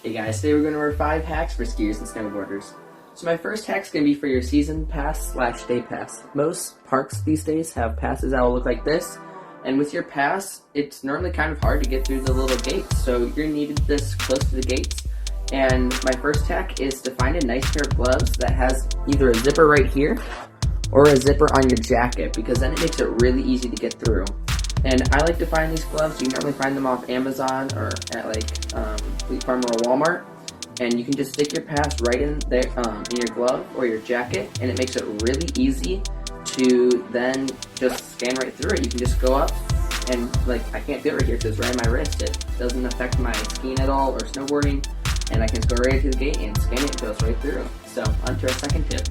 Hey guys, today we're going to review 5 hacks for skiers and snowboarders. So my first hack is going to be for your season pass / day pass. Most parks these days have passes that will look like this, and with your pass, it's normally kind of hard to get through the little gates, so you're going to need this close to the gates. And my first hack is to find a nice pair of gloves that has either a zipper right here or a zipper on your jacket, because then it makes it really easy to get through. And I like to find these gloves. You can normally find them off Amazon or at like Fleet Farm or Walmart. And you can just stick your pass right in there in your glove or your jacket, and it makes it really easy to then just scan right through it. You can just go up and, like, I can't feel it right here because it's right on my wrist. It doesn't affect my skiing at all or snowboarding, and I can just go right to the gate and scan it. It goes right through. So on to our second tip.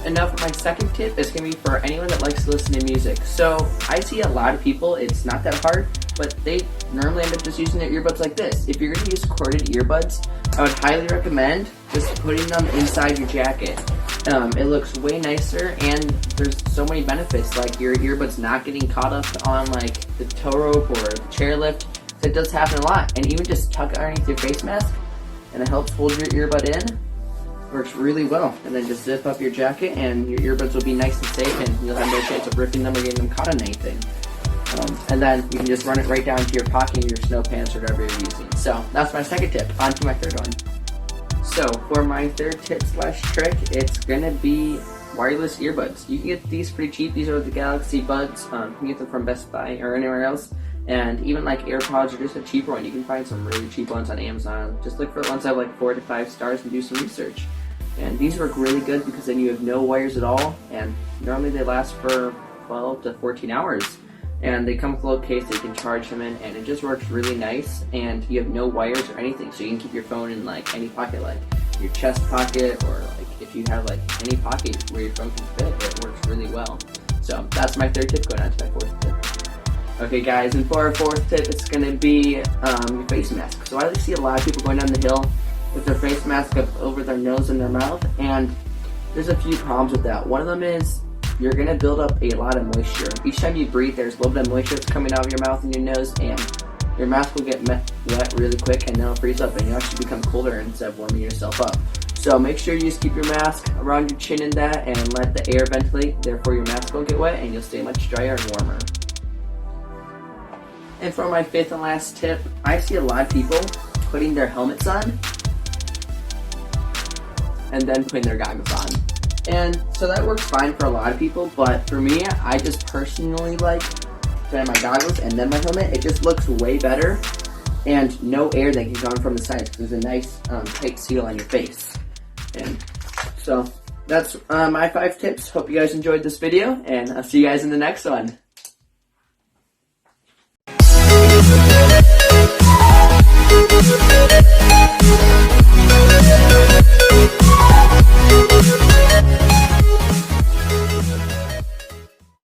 And now for my second tip, it's going to be for anyone that likes to listen to music. So I see a lot of people, it's not that hard, but they normally end up just using their earbuds like this. If you're going to use corded earbuds, I would highly recommend just putting them inside your jacket. It looks way nicer, and there's so many benefits, like your earbuds not getting caught up on like the tow rope or the chairlift. That does happen a lot. And even just tuck it underneath your face mask, and it helps hold your earbud in. Works really well. And then just zip up your jacket and your earbuds will be nice and safe, and you'll have no chance of ripping them or getting them caught on anything. And then you can just run it right down to your pocket, your snow pants, or whatever you're using. So that's my second tip. On to my third one. So for my third tip / trick, it's gonna be wireless earbuds. You can get these pretty cheap. These are the Galaxy Buds. You can get them from Best Buy or anywhere else. And even like AirPods or just a cheaper one, you can find some really cheap ones on Amazon. Just look for the ones that have like 4 to 5 stars and do some research. And these work really good because then you have no wires at all, and normally they last for 12 to 14 hours. And they come with a little case that you can charge them in, and it just works really nice, and you have no wires or anything, so you can keep your phone in like any pocket, like your chest pocket, or like if you have like any pocket where your phone can fit, it works really well. So that's my third tip. Going on to my fourth tip. Okay guys, and for our fourth tip, it's going to be your face mask. So I see a lot of people going down the hill with their face mask up over their nose and their mouth, and there's a few problems with that. One of them is you're going to build up a lot of moisture. Each time you breathe, there's a little bit of moisture that's coming out of your mouth and your nose, and your mask will get wet really quick, and then it'll freeze up, and you actually become colder instead of warming yourself up. So make sure you just keep your mask around your chin and that, and let the air ventilate, therefore your mask won't get wet, and you'll stay much drier and warmer. And for my fifth and last tip, I see a lot of people putting their helmets on and then putting their goggles on. And so that works fine for a lot of people, but for me, I just personally like putting my goggles and then my helmet. It just looks way better, and no air that can come from the sides because there's a nice tight seal on your face. And so that's my 5 tips. Hope you guys enjoyed this video, and I'll see you guys in the next one.